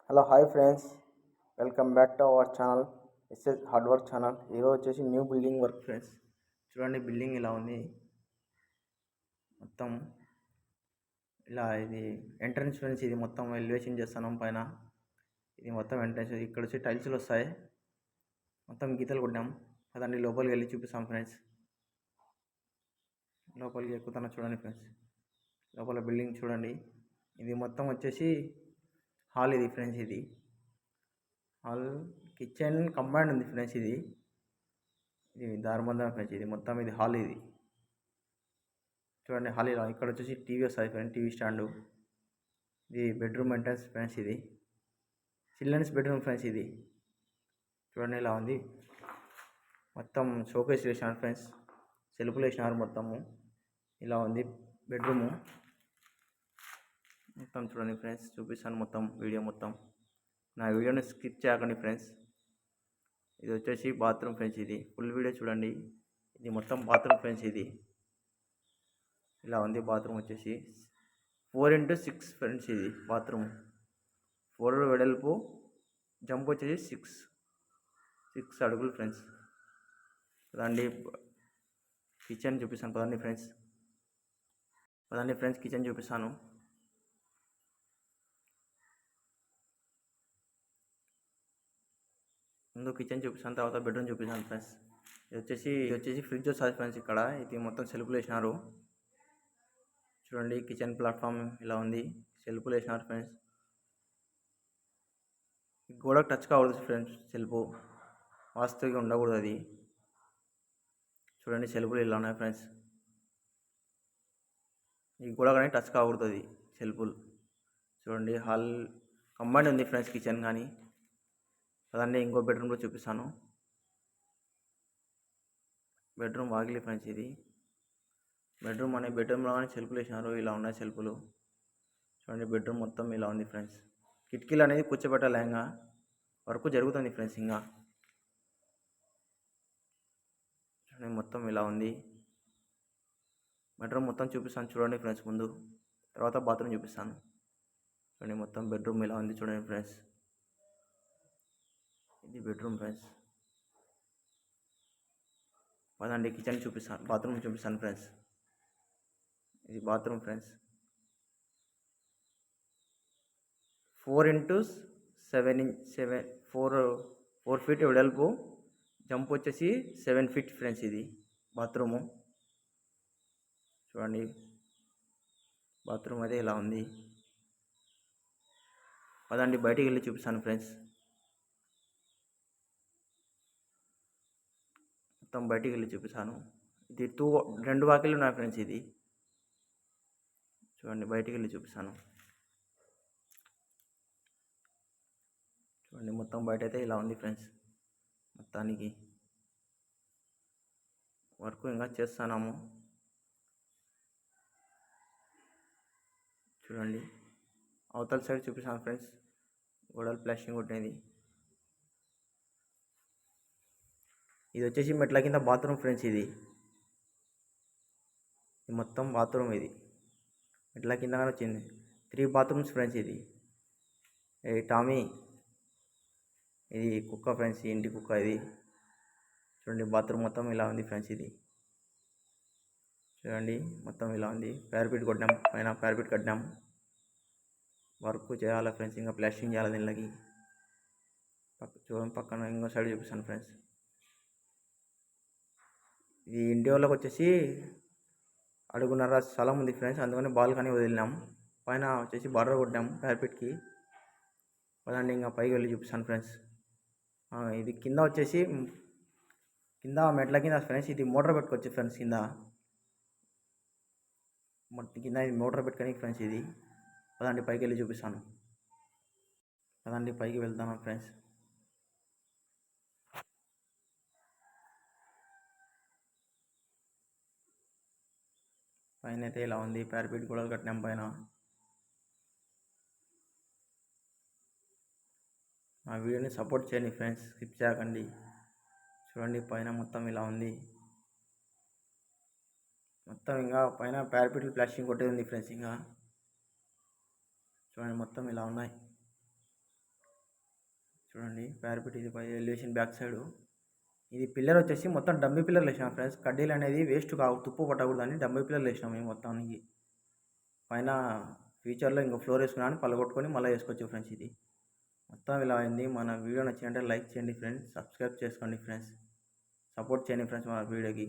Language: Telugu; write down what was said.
Hello hi friends, welcome back to our channel SS hard work channel. ఈరోజు వచ్చేసి న్యూ బిల్డింగ్ వర్క్ ఫ్రెండ్స్. చూడండి బిల్డింగ్ ఇలా ఉంది. మొత్తం ఇలా ఇది ఎంట్రన్స్ ఫ్రెండ్స్. ఇది మొత్తం ఎలివేషన్ చేస్తున్నాం పైన. ఇది మొత్తం ఎంట్రన్స్. ఇక్కడ వచ్చి టైల్స్లు వస్తాయి. మొత్తం గీతలు కొట్టాం. అదండి లోపలికి వెళ్ళి చూపిస్తాం ఫ్రెండ్స్. లోపలికి ఎక్కుతాను చూడండి ఫ్రెండ్స్. లోపల బిల్డింగ్ చూడండి. ఇది మొత్తం వచ్చేసి హాల్. ఇది ఫ్రెండ్స్, ఇది హాల్ కిచెన్ కంబైండ్ ఉంది ఫ్రెండ్స్. ఇది దారుబంధం ఫ్రెండ్స్. ఇది మొత్తం ఇది హాల్. ఇది చూడండి హాల్. ఇలా ఇక్కడ వచ్చేసి టీవీ వస్తుంది ఫ్రెండ్స్, టీవీ స్టాండు. ఇది బెడ్రూమ్ ఎంట్రన్స్ ఫ్రెండ్స్. ఇది చిల్డ్రన్స్ బెడ్రూమ్ ఫ్రెండ్స్. ఇది చూడండి ఇలా ఉంది. మొత్తం షోకేస్ వేసినారు ఫ్రెండ్స్, సెల్ఫ్లు వేసినారు మొత్తము. ఇలా ఉంది బెడ్రూము మొత్తం. చూడండి ఫ్రెండ్స్, చూపిస్తాను మొత్తం వీడియో మొత్తం. నా వీడియోని స్కిప్ చేయకండి ఫ్రెండ్స్. ఇది వచ్చేసి బాత్రూమ్ ఫ్రెండ్స్. ఇది ఫుల్ వీడియో చూడండి. ఇది మొత్తం బాత్రూమ్ ఫ్రెండ్స్. ఇది ఇలా ఉంది బాత్రూమ్ వచ్చేసి 4x6 ఫ్రెండ్స్. ఇది బాత్రూమ్ 4 వెడల్పు, జంప్ వచ్చేసి 6 అడుగులు ఫ్రెండ్స్. పదండి కిచెన్ చూపిస్తాను. పదండి ఫ్రెండ్స్ కిచెన్ చూపిస్తాను. ముందు కిచెన్ చూపిస్తాను, తర్వాత బెడ్రూమ్ చూపిస్తాను ఫ్రెండ్స్. ఇది వచ్చేసి ఫ్రిడ్జ్ వస్తుంది ఫ్రెండ్స్. ఇక్కడ ఇది మొత్తం సెల్ఫ్లు వేసినారు. చూడండి కిచెన్ ప్లాట్ఫామ్ ఇలా ఉంది. సెల్ఫ్లు వేసినారు ఫ్రెండ్స్. గోడకు టచ్ కాకూడదు ఫ్రెండ్స్. సెల్ఫ్ వాస్తుగా ఉండకూడదు అది. చూడండి సెల్ఫ్లు ఇలా ఉన్నాయి ఫ్రెండ్స్. ఈ గోడ కానీ టచ్ కాకూడదు అది సెల్ఫ్లు. చూడండి హాల్ కంబైండ్ ఉంది ఫ్రెండ్స్, కిచెన్ కానీ. అదండి ఇంకో బెడ్రూమ్లో చూపిస్తాను. బెడ్రూమ్ వాకిలి ఫ్రెండ్స్. ఇది బెడ్రూమ్లో కానీ సెల్ఫ్లు వేసినారు. ఇలా ఉన్నాయి సెల్ఫ్లు. చూడండి బెడ్రూమ్ మొత్తం ఇలా ఉంది ఫ్రెండ్స్. కిటికీలు అనేది కూర్చోబెట్టాలి. ఇంకా వర్క్ జరుగుతుంది ఫ్రెండ్స్. ఇంకా చూడండి మొత్తం ఇలా ఉంది. బెడ్రూమ్ మొత్తం చూపిస్తాను చూడండి ఫ్రెండ్స్ ముందు, తర్వాత బాత్రూమ్ చూపిస్తాను. చూడండి మొత్తం బెడ్రూమ్ ఇలా ఉంది చూడండి ఫ్రెండ్స్. ఇది బెడ్రూమ్ ఫ్రెండ్స్. పదండి కిచెన్ చూపిస్తాను, బాత్రూమ్ చూపిస్తాను ఫ్రెండ్స్. ఇది బాత్రూమ్ ఫ్రెండ్స్. 4 ఫీట్ వెడల్పు, జంప్ వచ్చేసి 7 ఫీట్ ఫ్రెండ్స్. ఇది బాత్రూము. చూడండి బాత్రూమ్ అయితే ఇలా ఉంది. పదండి బయటికి వెళ్ళి చూపిస్తాను ఫ్రెండ్స్. మొత్తం బయటికి వెళ్ళి చూపిస్తాను. ఇది 2 వాకిళ్ళు ఉన్నాయి ఫ్రెండ్స్. ఇది చూడండి బయటికి వెళ్ళి చూపిస్తాను. చూడండి మొత్తం బయట అయితే ఇలా ఉంది ఫ్రెండ్స్. మొత్తానికి వర్క్ ఇంకా చేస్తున్నాము. చూడండి అవతల సైడ్ చూపిస్తాను ఫ్రెండ్స్. గోడలు ప్లాస్టింగ్ కొట్టేది. ఇది వచ్చేసి మెట్ల కింద బాత్రూమ్ ఫ్రెండ్స్. ఇది మొత్తం బాత్రూమ్. ఇది మెట్ల కింద వచ్చింది. 3 బాత్రూమ్స్ ఫ్రెండ్స్. ఇది టామీ, ఇది కుక్క ఫ్రెండ్స్, ఇంటి కుక్క. ఇది చూడండి బాత్రూమ్ మొత్తం ఇలా ఉంది ఫ్రెండ్స్. ఇది చూడండి మొత్తం ఇలా ఉంది. ప్యారపిట్ కొట్టినాం, పైన ప్యారపిట్ కట్టినాం. వర్క్ చేయాలి ఫ్రెండ్స్. ఇంకా ప్లాస్టింగ్ చేయాలి దీనికి. చూడండి పక్కన ఇంకో సైడ్ చూపిస్తాను ఫ్రెండ్స్. ఇది ఇంటి వాళ్ళకి వచ్చేసి 1.5 అడుగు స్థలం ఉంది ఫ్రెండ్స్. అందుకని బాల్కనీ వదిలినాం. పైన వచ్చేసి బార్డర్ కొట్టాం ప్యారపిట్కి. పదండి ఇంకా పైకి వెళ్ళి చూపిస్తాను ఫ్రెండ్స్. ఇది కింద వచ్చేసి మెట్ల కింద ఫ్రెండ్స్. ఇది మోటార్ పెట్టుకోవచ్చు ఫ్రెండ్స్. కింద ఇది మోటార్ పెట్టుకొని ఫ్రెండ్స్. ఇది పదండి పైకి వెళ్ళి చూపిస్తాను. పదండి పైకి వెళ్తాను ఫ్రెండ్స్. పైన అయితే ఇలా ఉంది. ప్యారపిట్ గోడలు కట్టినాం పైన. మా వీడియోని సపోర్ట్ చేయండి ఫ్రెండ్స్, స్కిప్ చేయకండి. చూడండి పైన మొత్తం ఇలా ఉంది. మొత్తం ఇంకా పైన ప్యారపిట్లు ప్లాస్టింగ్ కొట్టేది ఉంది ఫ్రెండ్స్. ఇంకా చూడండి మొత్తం ఇలా ఉన్నాయి. చూడండి పారాపెట్ ఇది ఎలివేషన్ బ్యాక్ సైడ్. ఇది పిల్లర్ వచ్చేసి మొత్తం డమ్మీ పిల్లర్లు వేసినాం ఫ్రెండ్స్. కడ్డీలు అనేది వేస్ట్ కావు, తుప్పు పట్టకూడదని డమ్మీ పిల్లర్లు వేసినాం మేము మొత్తానికి. పైన ఫ్యూచర్లో ఇంకో ఫ్లోర్ వేసుకున్నాను, పలగొట్టుకొని మళ్ళీ వేసుకోవచ్చు ఫ్రెండ్స్. ఇది మొత్తం ఇలా అయింది. మన వీడియో నచ్చిందంటే లైక్ చేయండి ఫ్రెండ్స్, సబ్స్క్రైబ్ చేసుకోండి ఫ్రెండ్స్, సపోర్ట్ చేయండి ఫ్రెండ్స్ మన వీడియోకి.